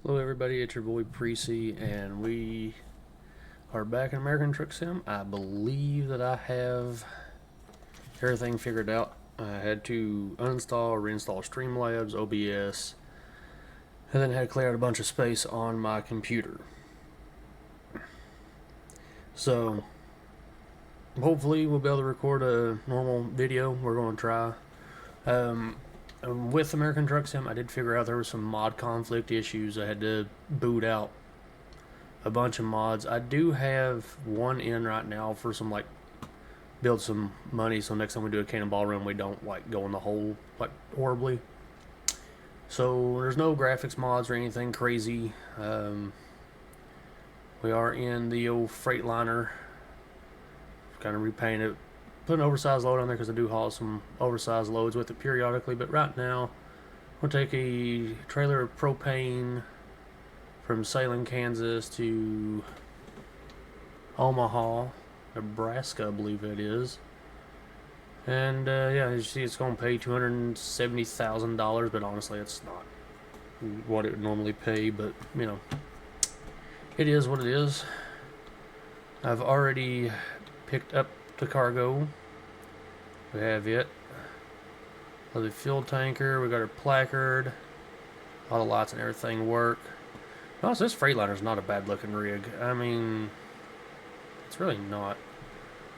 Hello everybody, it's your boy Precy, and we are back in American Truck Sim. I believe that I have everything figured out. I had to uninstall or reinstall Streamlabs, OBS, and then had to clear out a bunch of space on my computer. So, hopefully we'll be able to record a normal video. We're going to try. With American Truck Sim, I did figure out there was some mod conflict issues. I had to boot out a bunch of mods. I do have one in right now for some build some money, so next time we do a cannonball run we don't go in the hole horribly. So there's no graphics mods or anything crazy. We are in the old Freightliner, kind of repainted it, put an oversized load on there because I do haul some oversized loads with it periodically, but right now we'll take a trailer of propane from Salina, Kansas to Omaha, Nebraska, I believe it is. And yeah, as you see, it's going to pay $270,000, but honestly, it's not what it would normally pay. But you know, it is what it is. I've already picked up the cargo. We have it. The fuel tanker. We got our placard. All the lights and everything work. Honestly, this Freightliner is not a bad looking rig. I mean, it's really not.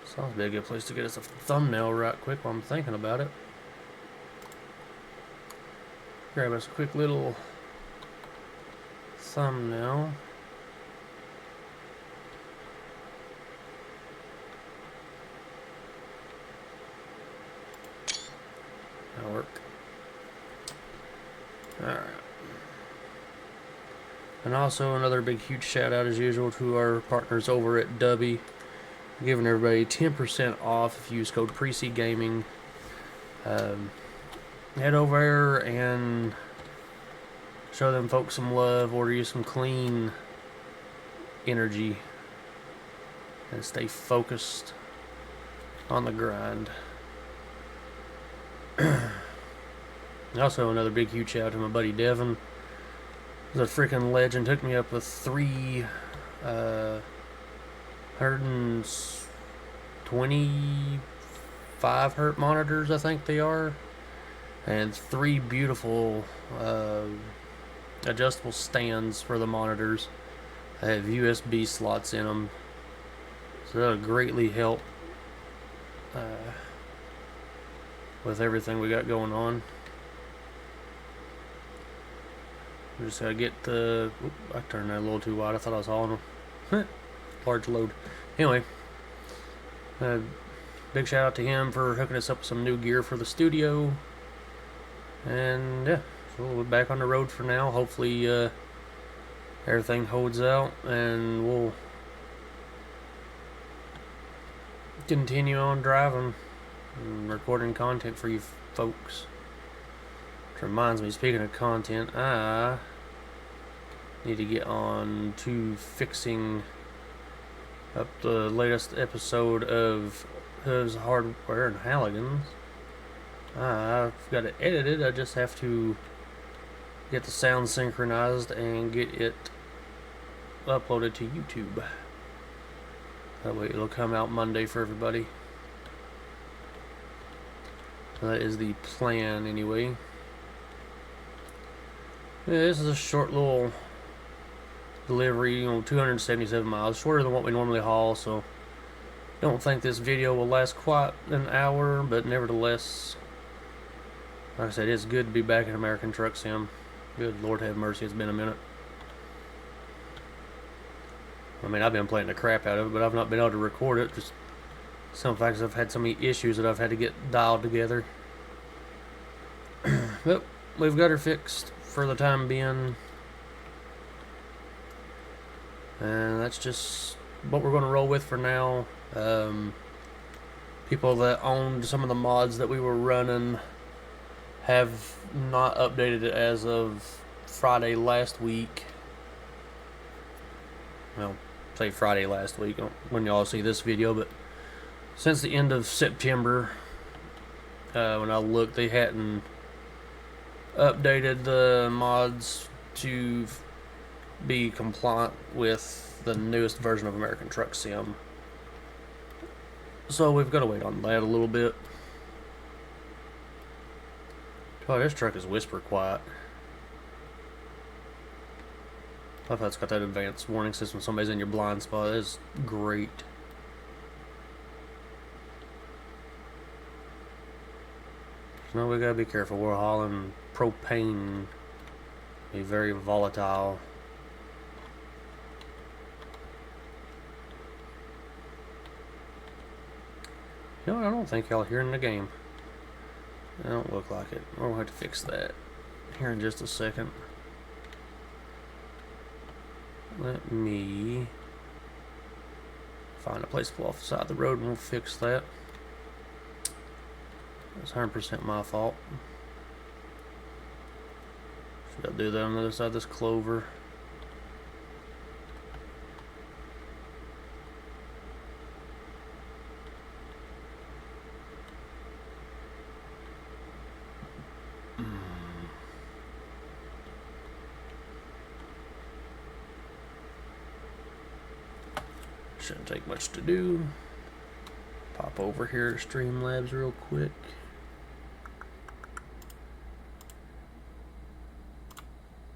Sounds like a good place to get us a thumbnail right quick while I'm thinking about it. Grab us a quick little thumbnail. That'll work. Alright. And also another big huge shout out as usual to our partners over at Dubby. Giving everybody 10% off if you use code PrecyGaming. Head over there and show them folks some love. Order you some clean energy. And stay focused on the grind. Also another big huge shout out to my buddy Devin. He's a freaking legend. Took me up with 125 hertz monitors, I think they are, and 3 beautiful adjustable stands for the monitors. They have USB slots in them, so that'll greatly help with everything we got going on. We just gotta get the... I turned that a little too wide. I thought I was hauling them. Large load. Anyway, big shout out to him for hooking us up with some new gear for the studio. And yeah, so we're back on the road for now. Hopefully everything holds out, and we'll continue on driving and recording content for you folks. Which reminds me, speaking of content, I need to get on to fixing up the latest episode of Hooves Hardware and Halligan's. I've got it edited. I just have to get the sound synchronized and get it uploaded to YouTube. That way it'll come out Monday for everybody. That is the plan anyway. Yeah, this is a short little delivery, 277 miles, shorter than what we normally haul, so don't think this video will last quite an hour, but nevertheless, like I said, it's good to be back in American Truck Sim. Good Lord have mercy, it's been a minute. I mean, I've been playing the crap out of it, but I've not been able to record it. Just some facts, I've had so many issues that I've had to get dialed together. But we've got her fixed for the time being, and that's just what we're going to roll with for now. People that owned some of the mods that we were running have not updated it as of Friday last week. Well, say Friday last week when y'all see this video, but since the end of September, when I looked, they hadn't updated the mods to be compliant with the newest version of American Truck Sim. So we've got to wait on that a little bit. Oh, this truck is whisper quiet. I love how it's got that advanced warning system. Somebody's in your blind spot. That is great. So we gotta be careful. We're hauling propane. Be very volatile. You know what? I don't think y'all hearing the game. It don't look like it. We're gonna have to fix that here in just a second. Let me find a place to pull off the side of the road and we'll fix that. That's 100% my fault. Should I do that on the other side of this clover? Shouldn't take much to do. Pop over here to Streamlabs real quick.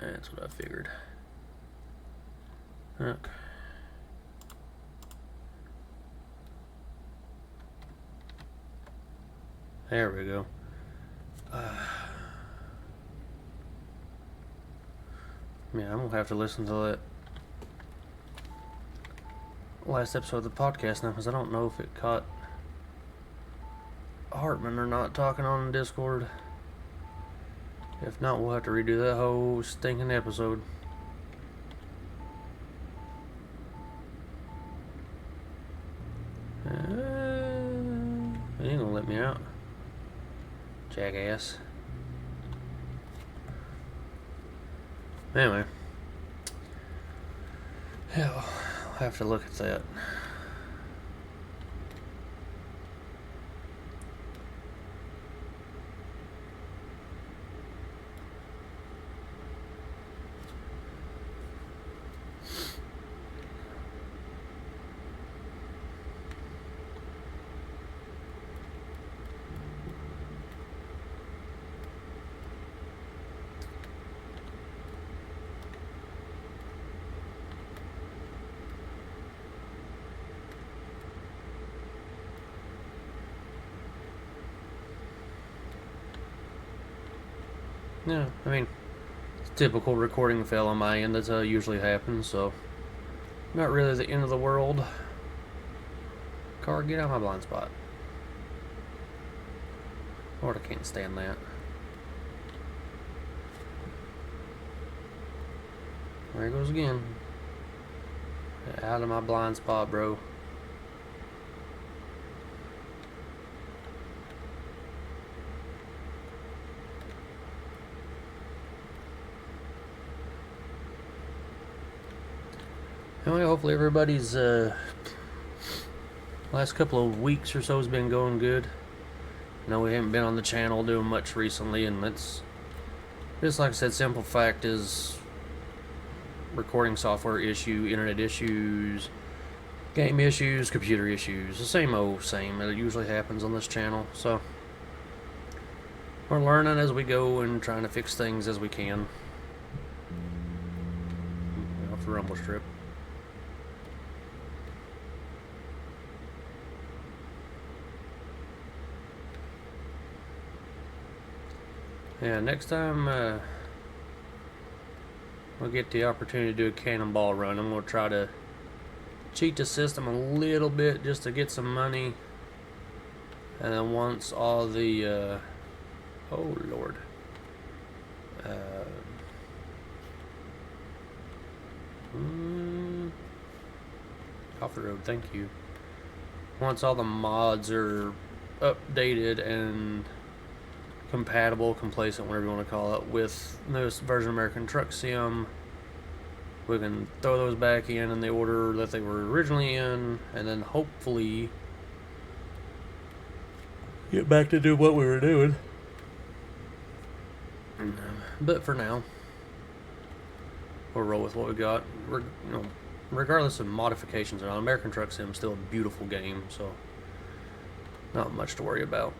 That's what I figured. Okay. There we go. Yeah, I'm gonna have to listen to that last episode of the podcast now because I don't know if it caught Hartman or not talking on Discord. If not, we'll have to redo that whole stinking episode. He ain't gonna let me out. Jackass. Anyway. Yeah, I'll have to look at that. Yeah, I mean, it's typical recording fail on my end. That's how it usually happens, so not really the end of the world. Car, get out of my blind spot. Lord, I can't stand that. There he goes again. Get out of my blind spot, bro. Anyway, hopefully everybody's last couple of weeks or so has been going good. I know we haven't been on the channel doing much recently, and that's just like I said, simple fact is recording software issue, internet issues, game issues, computer issues. The same old same. It usually happens on this channel, so we're learning as we go and trying to fix things as we can. Off the rumble strip. Yeah, next time we'll get the opportunity to do a cannonball run. I'm going to try to cheat the system a little bit just to get some money. And then once all the, oh Lord. Off the road, thank you. Once all the mods are updated and compatible, complacent, whatever you want to call it, with newest version of American Truck Sim, we can throw those back in the order that they were originally in, and then hopefully get back to do what we were doing. But for now, we'll roll with what we got. Regardless of modifications, American Truck Sim is still a beautiful game, so not much to worry about.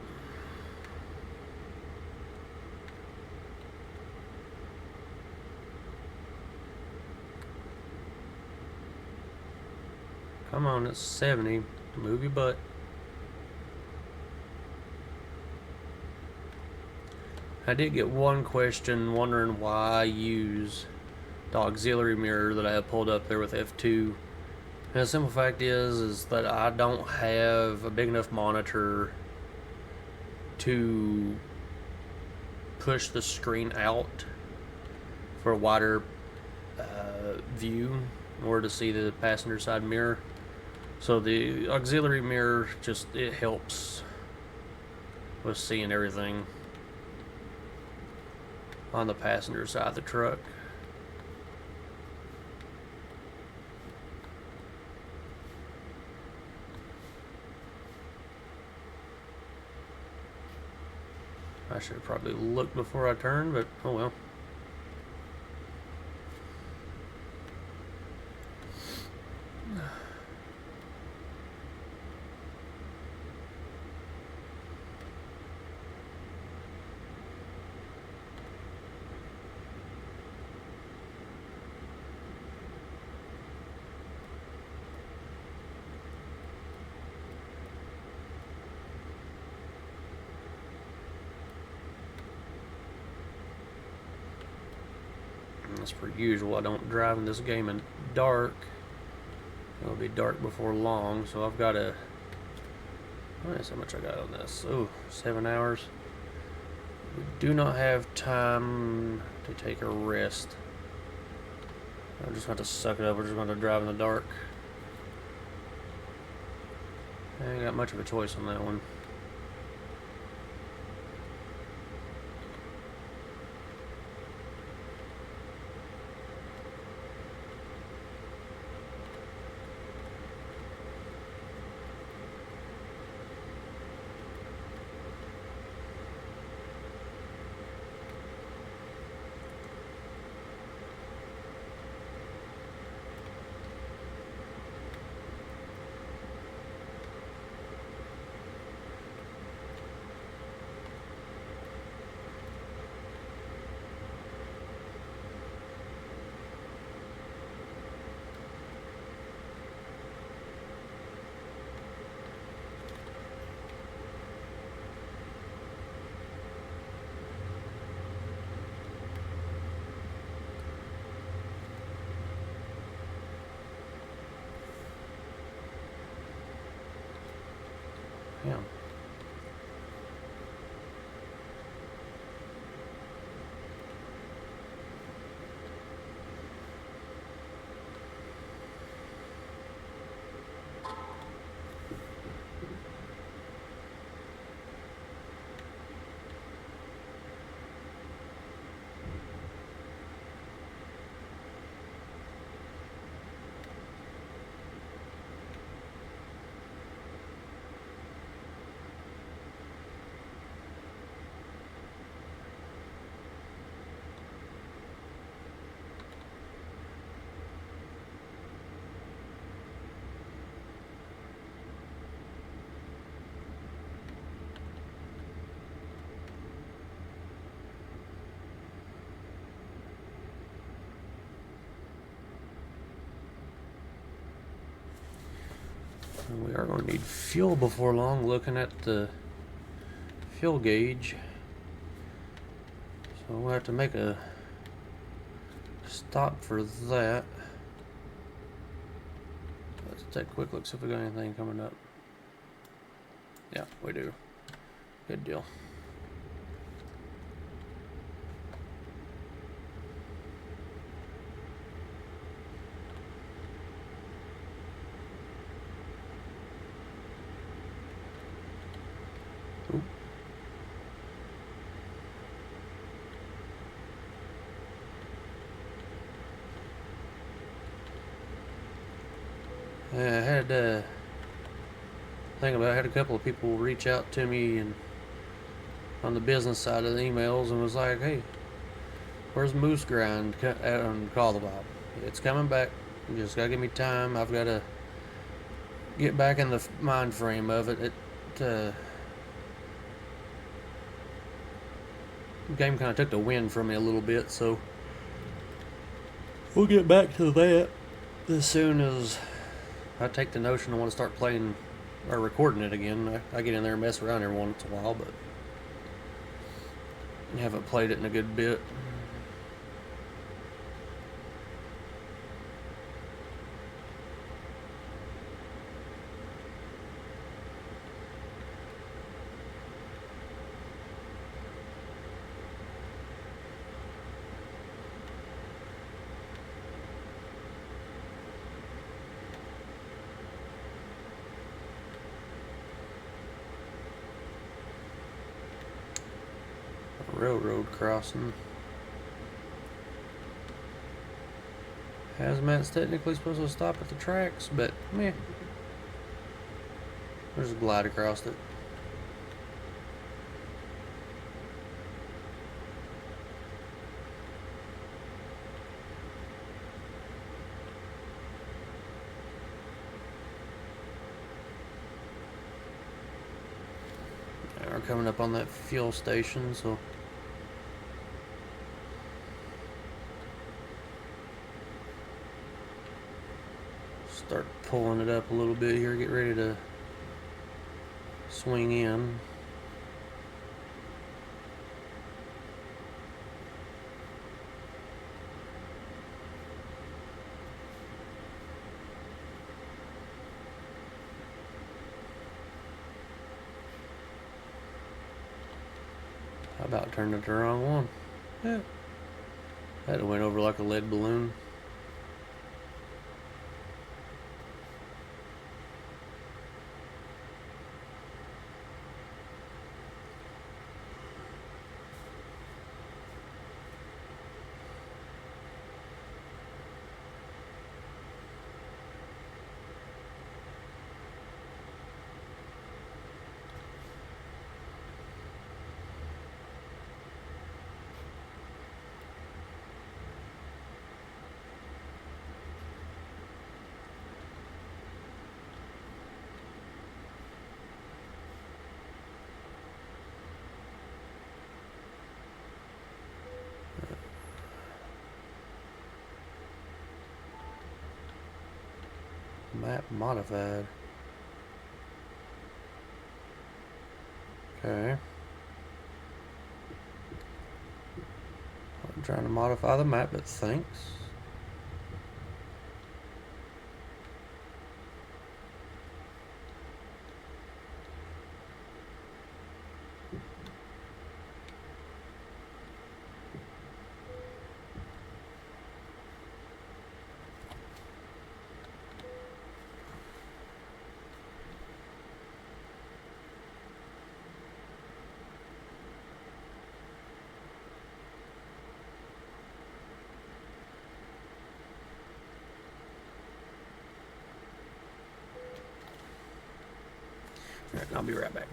Come on, it's 70. Move your butt. I did get one question wondering why I use the auxiliary mirror that I have pulled up there with F2. And the simple fact is that I don't have a big enough monitor to push the screen out for a wider view in order to see the passenger side mirror. So the auxiliary mirror it helps with seeing everything on the passenger side of the truck. I should have probably looked before I turned, but oh well. As per usual, I don't drive in this game in dark. It'll be dark before long, so I've got to... That's how much I got on this. Oh, 7 hours. We do not have time to take a rest. I'm just going to suck it up. We're just going to drive in the dark. I ain't got much of a choice on that one. Yeah. We are going to need fuel before long, looking at the fuel gauge. So we'll have to make a stop for that. Let's take a quick look, see if we got anything coming up. Yeah, we do. Good deal. I had I had a couple of people reach out to me and on the business side of the emails and was like, hey, Where's Moose Grind on Call the Bob? It's coming back. You just gotta give me time. I've gotta get back in the mind frame of it. The game kind of took the wind from me a little bit, so we'll get back to that as soon as I take the notion I want to start playing or recording it again. I get in there and mess around every once in a while, but I haven't played it in a good bit. Railroad crossing. HAZMAT's technically supposed to stop at the tracks, but meh. There's a glide across it. Now we're coming up on that fuel station, so start pulling it up a little bit here, get ready to swing in. I about turned it the wrong one. Yeah. That went over like a lead balloon. Map modified. Okay. I'm trying to modify the map, but thanks. Alright, I'll be right back.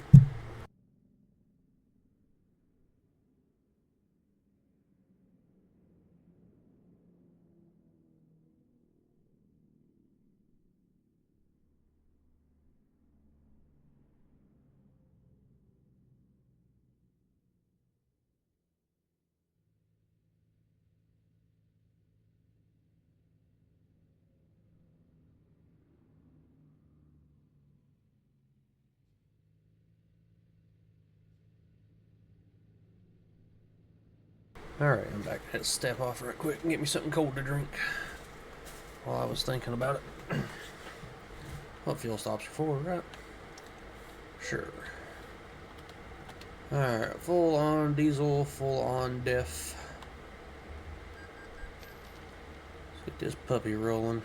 Alright, I'm back. I had to step off real quick and get me something cold to drink while I was thinking about it. What fuel stops are for, right? Sure. Alright, full on diesel, full on def. Let's get this puppy rolling.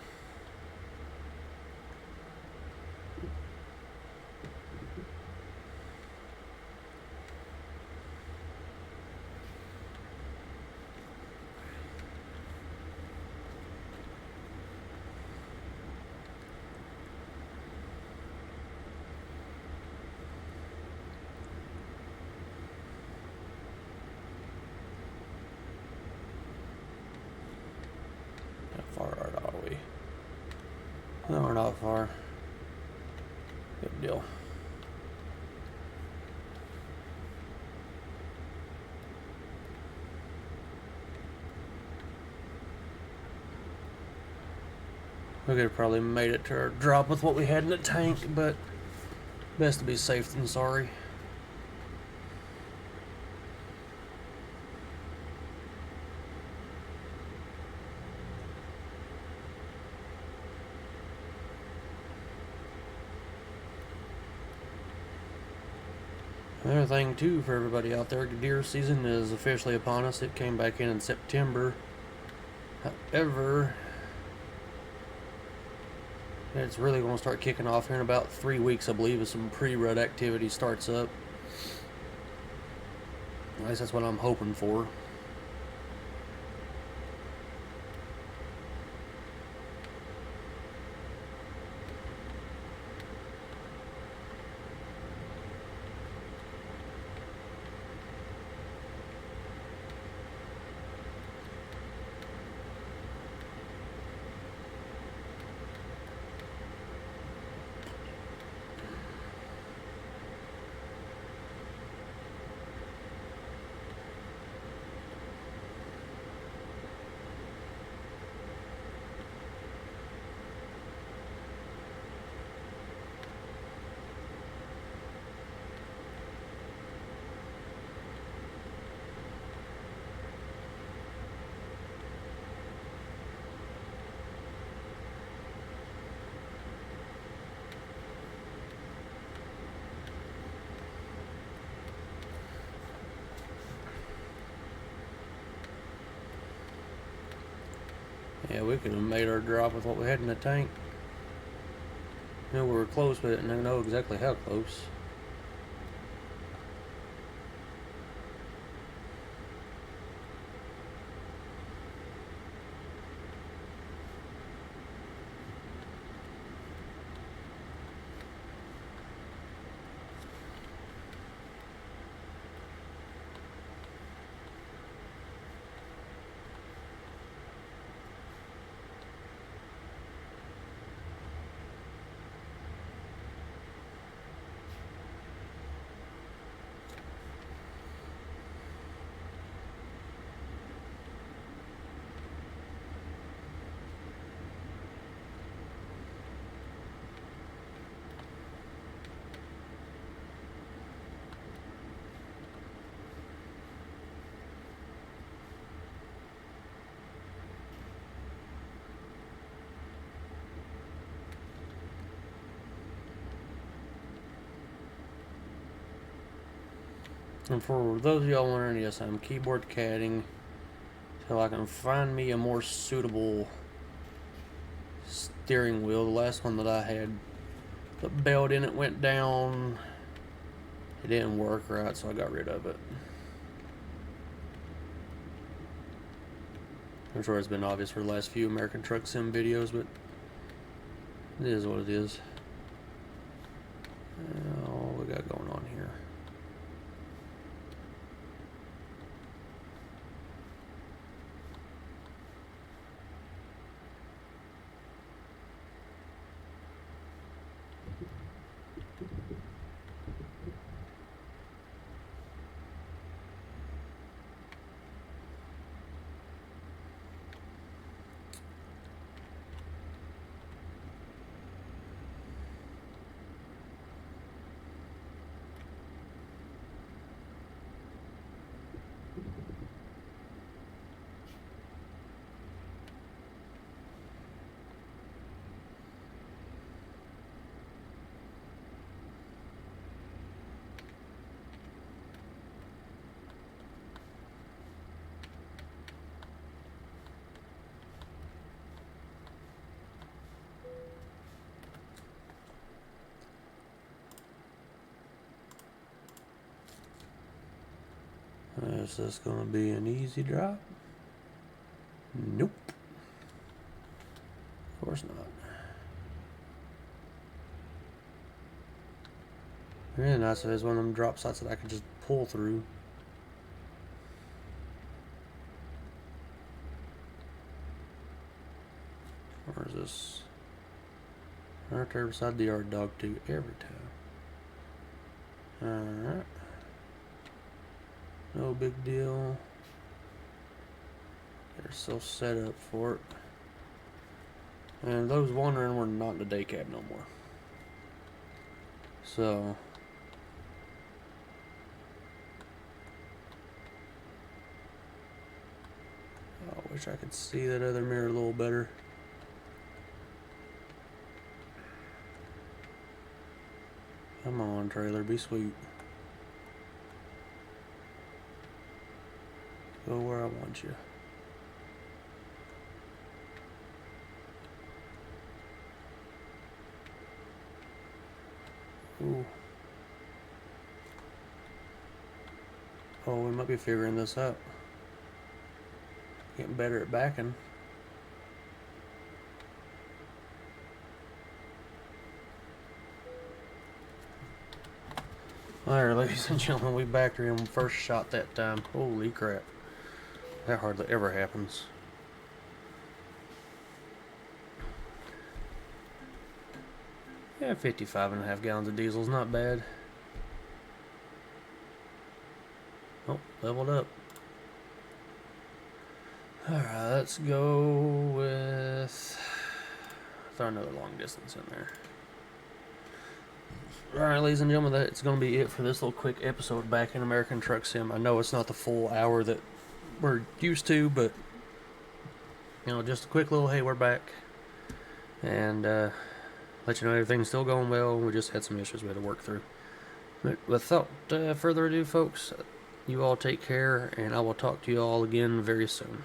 No, we're not far. Good deal. We could have probably made it to our drop with what we had in the tank, but best to be safe than sorry. Another thing too for everybody out there, deer season is officially upon us. It came back in September. However, it's really going to start kicking off here in about 3 weeks, I believe, as some pre-rut activity starts up. At least that's what I'm hoping for. Yeah, we could have made our drop with what we had in the tank. You know, we were close, but I didn't know exactly how close. And for those of y'all wondering, yes, I'm keyboard catting till I can find me a more suitable steering wheel. The last one that I had, the belt in it went down. It didn't work right, so I got rid of it. I'm sure it's been obvious for the last few American Truck Sim videos, but it is what it is. What we got going on here? Is this going to be an easy drop? Nope. Of course not. Really nice if it's one of them drop sites that I can just pull through. Or is this? Right there beside the yard dog too, every time. Alright. No big deal. They're still set up for it. And those wondering, we're not in the day cab no more. So I wish I could see that other mirror a little better. Come on, trailer, be sweet. Go where I want you. Ooh. Oh, we might be figuring this out. Getting better at backing. Alright, ladies and gentlemen, we backed her in first shot that time. Holy crap. That hardly ever happens. Yeah, 55.5 gallons of diesel's not bad. Oh, leveled up. Alright, let's go with... throw another long distance in there. Alright, ladies and gentlemen, that's going to be it for this little quick episode back in American Truck Sim. I know it's not the full hour that we're used to, but, you know, just a quick little, hey, we're back. And, let you know everything's still going well. We just had some issues we had to work through. But without further ado, folks, you all take care, and I will talk to you all again very soon.